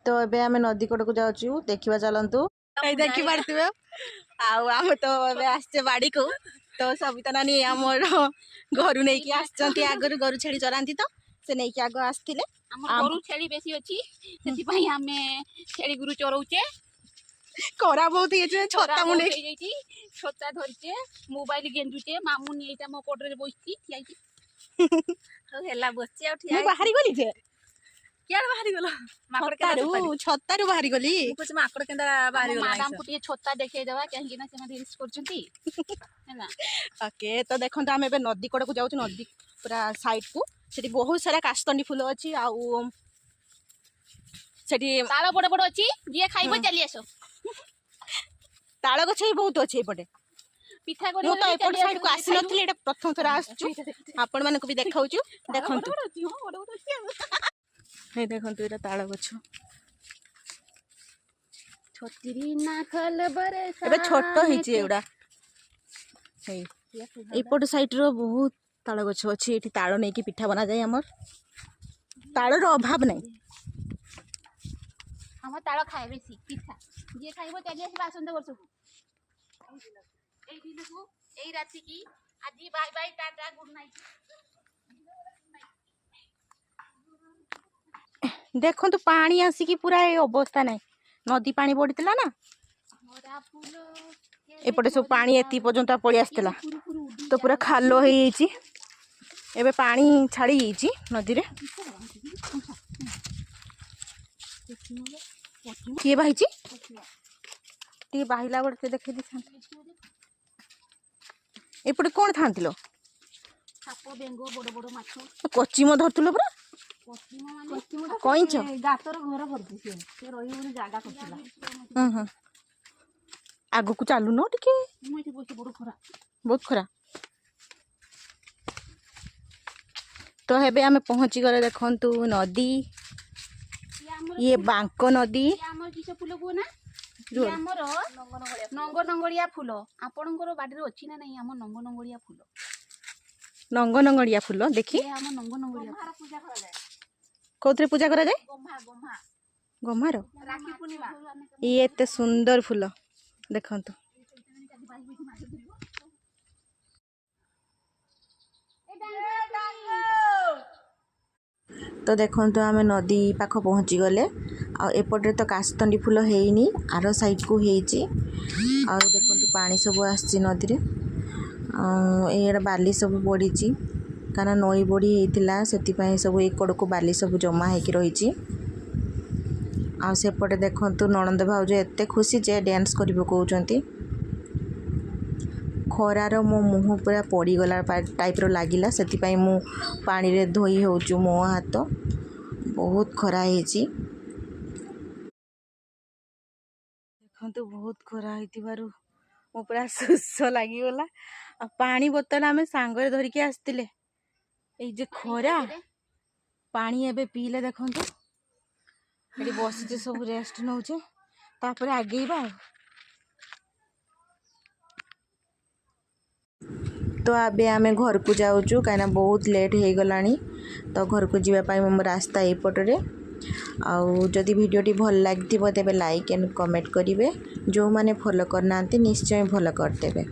तो एबे आमे नदी कड़ को जाऊँ देखा चलतु देखी पारे आम तो आसचे बाड़ी को तो सबिता नानी आमर घर नहीं आगर गरु छेड़ी चराती तो से नहीं आग आसते गरु छेड़ी बेसी अच्छी से आमे छेड़ी गुरु चराऊचे खरा बहुत ये छता मुंडे छता धरचे मोबाइल गेंजुचे मामू नहीं मो कोडरे बसची हेला बसची आ ठिया बाहरी गली जे क्या बाहरी गलो छतारू छतारू बाहरी गली कुछ माकड़ केंदा बाहरी गलो मैडम को टिए छता देखे देवा कहीं ना से रील्स करछंती है ना ओके तो देखंत हम एबे नदी कड़ को जाउछ नदी पूरा साइड को सेठी बहुत सारा कास्तंडी फूल अछि आउ सेठी ताଳ बड़ बड़ अछि जे खाइबो चली आसो ताଳ गछ भी बहुत अछि एपटे पिठा करी मो तो एपट साइड को आसी नथली एटा प्रथम थरा आछु आपण माने को भी देखाउछु देखंतु हे देखंतु एटा ताळ गछ छोटिरी ना खल बरे एबे छोटो हिची एउडा हे एपट साइड रो बहुत ताळ गछ अछि एठी ताळ नै कि पिठा बना जाय हमर ताळ रो अभाव नै हम ताळ खाए बेसी पिठा जे खाइबो चली आसी आसंत वर्ष एई दिन को एई राति की आजी bye bye tata good night देखो तो पानी आसिकी पूरा ये अवस्था नहीं नदी पानी बढ़ीला ना एपटे सब पानी एति पर्यंत पड़ी आसला तो पूरा खालो हो एबे पानी छाड़ी जाइए नदी रे किए बाही टी बाहिला गोटे देखे दी एपटे कौन था कची म धरतुलो पूरा कईच गातर घर भरती से रही जागा करथिला आगु को चालू न टिके बहुत खरा तो हेबे आमे पहुंची गले देखंतु नदी ये बांको नदी हमर किछ फूल को ना ये हमर नंग नंगड़िया फूल आपनकर बाडी रे अछि ना नहीं हमर नंग नंगड़िया फूल नंग नंगड़िया फूल देखी ये हमर नंग नंगड़िया पूजा करा जाय कौन पूजा करा जाए गम्हार राखी पूर्णिमा ये एते सुंदर फूल देखंतु तो देखंतु आमे नदी पाख पहुँची गले आ एपटे तो कास्तंडी फूल हेइनी आर साइड को हेइची आ देखंतु पानी सब आछि नदी रे एड़ा बाली सब पड़ीची कारण नई बड़ी होता से सब एकड़ को बाली सब जमा होकर रही आसेपटे देखु नणंद भाउज एत खुशी जे डांस कर पकाउछंती खरार मो मुँह पूरा पड़गला टाइप रो लागिला से मु पानी रे धोई होचु मो हाथ बहुत खरा हेची देखंतु बहुत खरा हेतिबारु मो पूरा सुस लागिगला आ पानी बोतल आमे सांगरे धरिके आस्तिले ए जे खरा पानी एबे पीले देखंतु एडी बसिचे सब रेस्ट नउचे तापर आगेइबा तो आबे आमे घर को जाऊचु काना बहुत लेट हो गलानी तो घर को जीवा पाई मो रास्ता एपटरे आउ जदि वीडियोटी भल लागिथिबो तेबे लाइक एंड कमेंट करिवे जो माने फॉलो करनांती निश्चय फॉलो करतेबे।